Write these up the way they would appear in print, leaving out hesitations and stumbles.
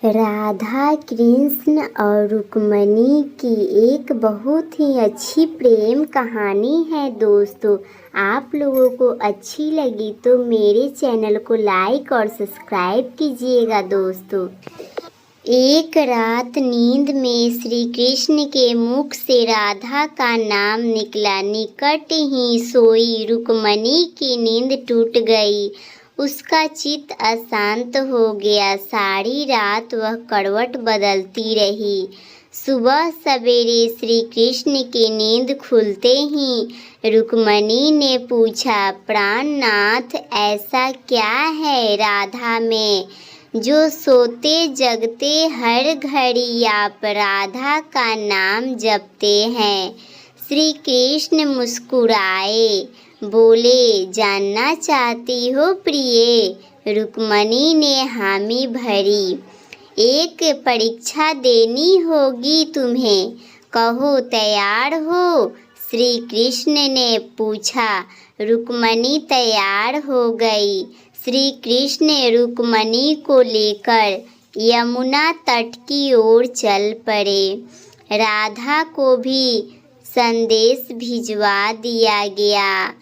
राधा कृष्ण और रुक्मिणी की एक बहुत ही अच्छी प्रेम कहानी है दोस्तों। आप लोगों को अच्छी लगी तो मेरे चैनल को लाइक और सब्सक्राइब कीजिएगा दोस्तों। एक रात नींद में श्री कृष्ण के मुख से राधा का नाम निकला। निकट ही सोई रुक्मिणी की नींद टूट गई। उसका चित्त अशांत हो गया। सारी रात वह करवट बदलती रही। सुबह सवेरे श्री कृष्ण की नींद खुलते ही रुक्मिणी ने पूछा, प्राणनाथ ऐसा क्या है राधा में जो सोते जगते हर घड़ी आप राधा का नाम जपते हैं। श्री कृष्ण मुस्कुराए, बोले, जानना चाहती हो प्रिय? रुक्मिणी ने हामी भरी। एक परीक्षा देनी होगी तुम्हें, कहो तैयार हो? श्री कृष्ण ने पूछा। रुक्मिणी तैयार हो गई। श्री कृष्ण रुक्मिणी को लेकर यमुना तट की ओर चल पड़े। राधा को भी संदेश भिजवा दिया गया।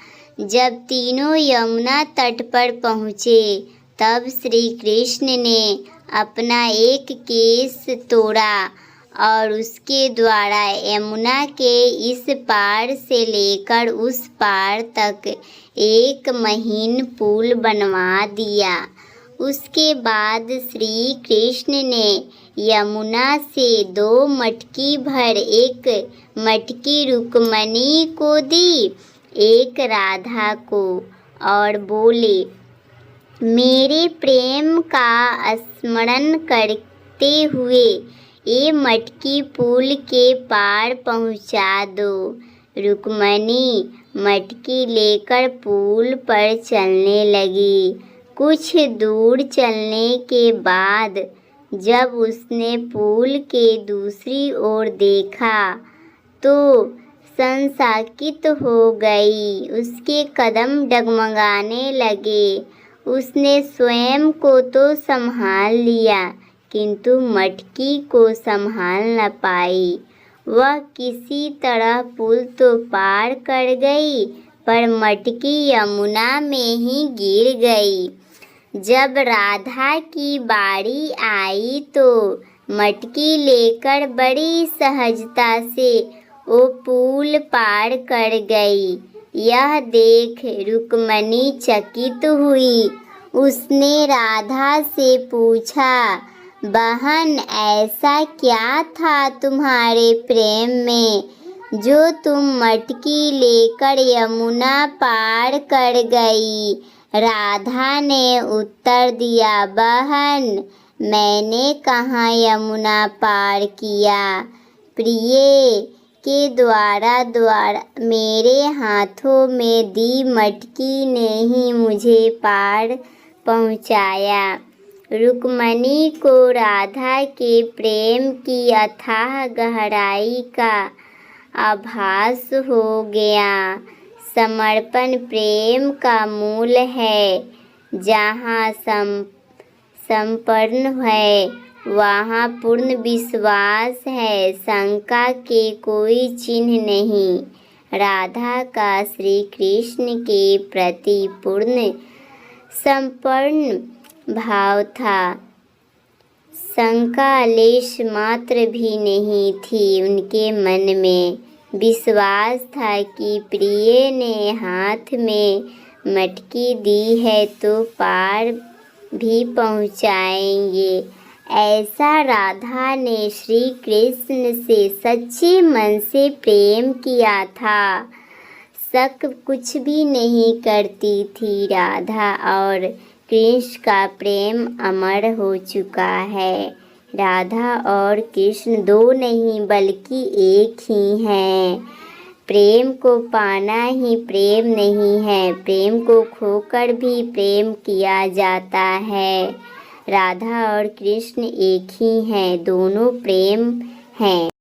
जब तीनों यमुना तट पर पहुँचे तब श्री कृष्ण ने अपना एक केस तोड़ा और उसके द्वारा यमुना के इस पार से लेकर उस पार तक एक महीन पुल बनवा दिया। उसके बाद श्री कृष्ण ने यमुना से 2 मटकी भर, एक मटकी रुक्मिणी को दी, एक राधा को, और बोले, मेरे प्रेम का स्मरण करते हुए ये मटकी पुल के पार पहुंचा दो। रुक्मिणी मटकी लेकर पुल पर चलने लगी। कुछ दूर चलने के बाद जब उसने पुल के दूसरी ओर देखा तो संसाकित हो गई। उसके कदम डगमगाने लगे। उसने स्वयं को तो संभाल लिया किंतु मटकी को संभाल न पाई। वह किसी तरह पुल तो पार कर गई पर मटकी यमुना में ही गिर गई। जब राधा की बारी आई तो मटकी लेकर बड़ी सहजता से वो पुल पार कर गई। यह देख रुक्मिणी चकित हुई। उसने राधा से पूछा, बहन ऐसा क्या था तुम्हारे प्रेम में जो तुम मटकी लेकर यमुना पार कर गई? राधा ने उत्तर दिया, बहन मैंने कहाँ यमुना पार किया, प्रिय के द्वारा मेरे हाथों में दी मटकी ने ही मुझे पार पहुँचाया। रुक्मिणी को राधा के प्रेम की अथाह गहराई का आभास हो गया। समर्पण प्रेम का मूल है। जहाँ समर्पण है वहाँ पूर्ण विश्वास है। शंका के कोई चिन्ह नहीं। राधा का श्री कृष्ण के प्रति पूर्ण समर्पण भाव था। शंका लेश मात्र भी नहीं थी उनके मन में। विश्वास था कि प्रिय ने हाथ में मटकी दी है तो पार भी पहुँचाएंगे। ऐसा राधा ने श्री कृष्ण से सच्चे मन से प्रेम किया था। शक कुछ भी नहीं करती थी। राधा और कृष्ण का प्रेम अमर हो चुका है। राधा और कृष्ण 2 नहीं बल्कि एक ही हैं। प्रेम को पाना ही प्रेम नहीं है, प्रेम को खोकर भी प्रेम किया जाता है। राधा और कृष्ण एक ही हैं, दोनों प्रेम हैं।